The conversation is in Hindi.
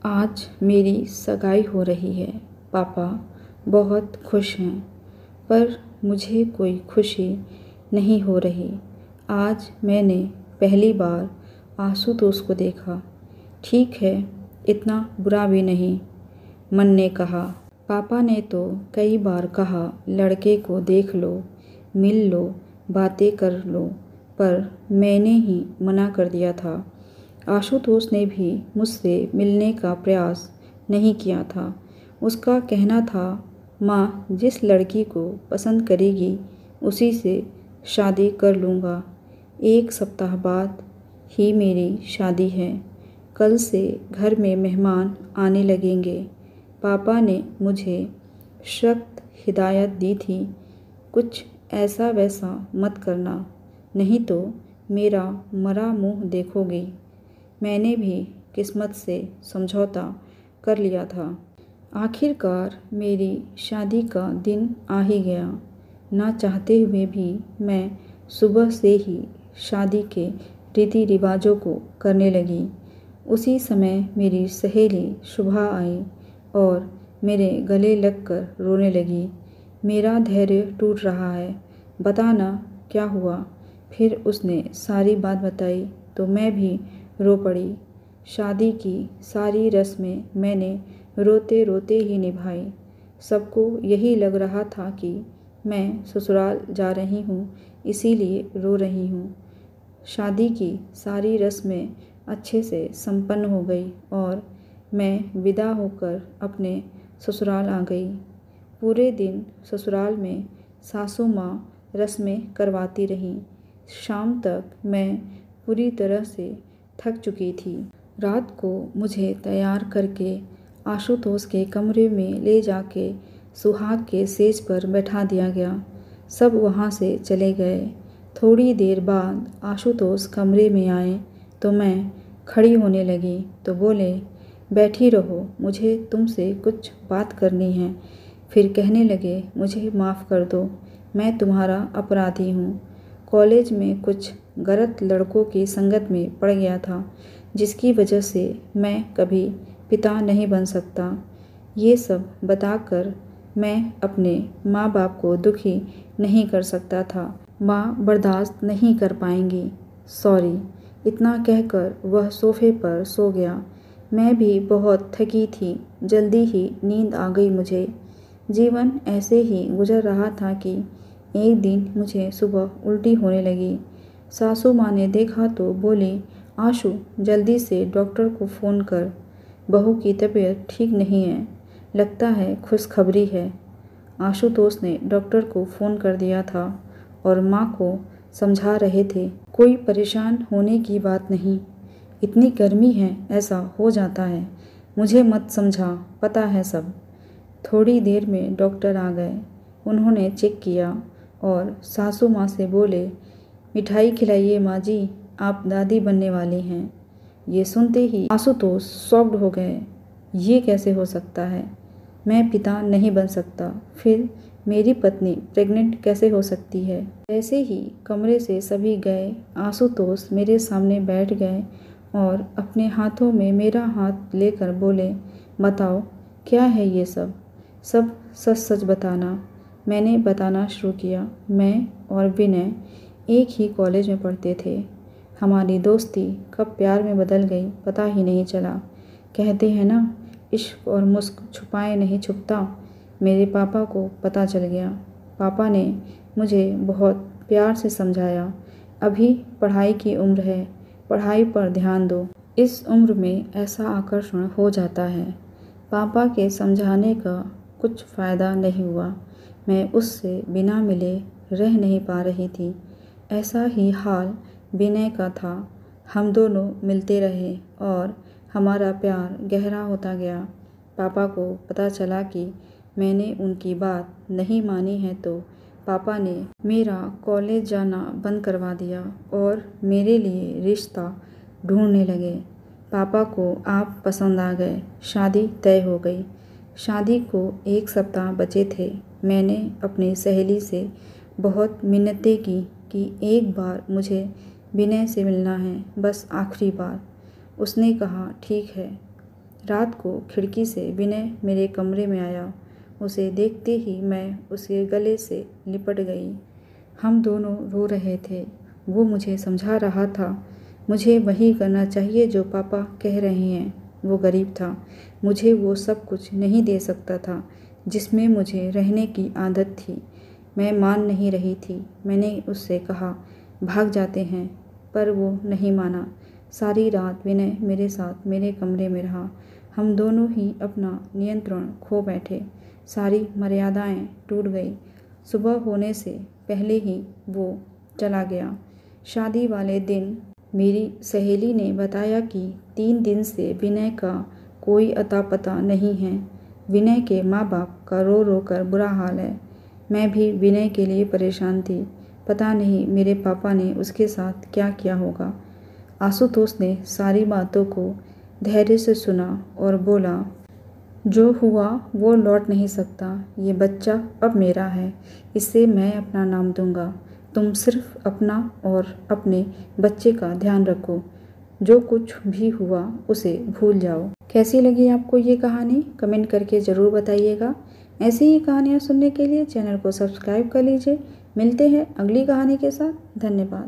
आज मेरी सगाई हो रही है। पापा बहुत खुश हैं, पर मुझे कोई खुशी नहीं हो रही। आज मैंने पहली बार आशुतोष को देखा। ठीक है, इतना बुरा भी नहीं, मन ने कहा। पापा ने तो कई बार कहा लड़के को देख लो, मिल लो, बातें कर लो, पर मैंने ही मना कर दिया था। आशुतोष ने भी मुझसे मिलने का प्रयास नहीं किया था। उसका कहना था, माँ जिस लड़की को पसंद करेगी उसी से शादी कर लूँगा। 1 सप्ताह बाद ही मेरी शादी है। कल से घर में मेहमान आने लगेंगे। पापा ने मुझे सख्त हिदायत दी थी, कुछ ऐसा वैसा मत करना, नहीं तो मेरा मरा मुँह देखोगी। मैंने भी किस्मत से समझौता कर लिया था। आखिरकार मेरी शादी का दिन आ ही गया। ना चाहते हुए भी मैं सुबह से ही शादी के रीति रिवाजों को करने लगी। उसी समय मेरी सहेली शुभा आई और मेरे गले लगकर रोने लगी। मेरा धैर्य टूट रहा है, बताना क्या हुआ। फिर उसने सारी बात बताई तो मैं भी रो पड़ी। शादी की सारी रस्में मैंने रोते रोते ही निभाई। सबको यही लग रहा था कि मैं ससुराल जा रही हूँ, इसीलिए रो रही हूँ। शादी की सारी रस्में अच्छे से संपन्न हो गई और मैं विदा होकर अपने ससुराल आ गई। पूरे दिन ससुराल में सासू माँ रस्में करवाती रहीं। शाम तक मैं पूरी तरह से थक चुकी थी। रात को मुझे तैयार करके आशुतोष के कमरे में ले जाके सुहाग के सेज पर बैठा दिया गया। सब वहाँ से चले गए। थोड़ी देर बाद आशुतोष कमरे में आए तो मैं खड़ी होने लगी तो बोले, बैठी रहो, मुझे तुमसे कुछ बात करनी है। फिर कहने लगे, मुझे माफ़ कर दो, मैं तुम्हारा अपराधी हूँ। कॉलेज में कुछ गलत लड़कों की संगत में पड़ गया था, जिसकी वजह से मैं कभी पिता नहीं बन सकता। ये सब बताकर मैं अपने माँ बाप को दुखी नहीं कर सकता था। माँ बर्दाश्त नहीं कर पाएंगी। सॉरी। इतना कहकर वह सोफे पर सो गया। मैं भी बहुत थकी थी। जल्दी ही नींद आ गई मुझे। जीवन ऐसे ही गुजर रहा था कि एक दिन मुझे सुबह उल्टी होने लगी। सासू माँ ने देखा तो बोली, आशु जल्दी से डॉक्टर को फ़ोन कर, बहू की तबीयत ठीक नहीं है, लगता है खुशखबरी है। आशुतोष ने डॉक्टर को फ़ोन कर दिया था और माँ को समझा रहे थे, कोई परेशान होने की बात नहीं, इतनी गर्मी है ऐसा हो जाता है, मुझे मत समझा, पता है सब। थोड़ी देर में डॉक्टर आ गए। उन्होंने चेक किया और सासू माँ से बोले, मिठाई खिलाइए माँ जी, आप दादी बनने वाली हैं। ये सुनते ही आशुतोष शॉक्ड हो गए। ये कैसे हो सकता है? मैं पिता नहीं बन सकता, फिर मेरी पत्नी प्रेग्नेंट कैसे हो सकती है? जैसे ही कमरे से सभी गए, आशुतोष मेरे सामने बैठ गए और अपने हाथों में मेरा हाथ लेकर बोले, बताओ क्या है ये सब? सब सच सच बताना। मैंने बताना शुरू किया। मैं और विनय एक ही कॉलेज में पढ़ते थे। हमारी दोस्ती कब प्यार में बदल गई पता ही नहीं चला। कहते हैं ना, इश्क और मुस्क छुपाए नहीं छुपता। मेरे पापा को पता चल गया। पापा ने मुझे बहुत प्यार से समझाया, अभी पढ़ाई की उम्र है, पढ़ाई पर ध्यान दो। इस उम्र में ऐसा आकर्षण हो जाता है। पापा के समझाने का कुछ फ़ायदा नहीं हुआ। मैं उससे बिना मिले रह नहीं पा रही थी। ऐसा ही हाल विनय का था। हम दोनों मिलते रहे और हमारा प्यार गहरा होता गया। पापा को पता चला कि मैंने उनकी बात नहीं मानी है तो पापा ने मेरा कॉलेज जाना बंद करवा दिया और मेरे लिए रिश्ता ढूंढने लगे। पापा को आप पसंद आ गए, शादी तय हो गई। शादी को 1 सप्ताह बचे थे। मैंने अपनी सहेली से बहुत मिन्नतें की कि एक बार मुझे विनय से मिलना है, बस आखिरी बार। उसने कहा ठीक है। रात को खिड़की से विनय मेरे कमरे में आया। उसे देखते ही मैं उसके गले से लिपट गई। हम दोनों रो रहे थे। वो मुझे समझा रहा था, मुझे वही करना चाहिए जो पापा कह रहे हैं। वो गरीब था, मुझे वो सब कुछ नहीं दे सकता था जिसमें मुझे रहने की आदत थी। मैं मान नहीं रही थी। मैंने उससे कहा, भाग जाते हैं, पर वो नहीं माना। सारी रात विनय मेरे साथ मेरे कमरे में रहा। हम दोनों ही अपना नियंत्रण खो बैठे। सारी मर्यादाएं टूट गई। सुबह होने से पहले ही वो चला गया। शादी वाले दिन मेरी सहेली ने बताया कि 3 दिन से विनय का कोई अता पता नहीं है। विनय के माँ बाप का रो रो कर बुरा हाल है। मैं भी विनय के लिए परेशान थी। पता नहीं मेरे पापा ने उसके साथ क्या किया होगा। आशुतोष ने सारी बातों को धैर्य से सुना और बोला, जो हुआ वो लौट नहीं सकता। ये बच्चा अब मेरा है, इसे मैं अपना नाम दूंगा। तुम सिर्फ अपना और अपने बच्चे का ध्यान रखो। जो कुछ भी हुआ उसे भूल जाओ। कैसी लगी आपको ये कहानी? कमेंट करके ज़रूर बताइएगा। ऐसी ही कहानियाँ सुनने के लिए चैनल को सब्सक्राइब कर लीजिए। मिलते हैं अगली कहानी के साथ। धन्यवाद।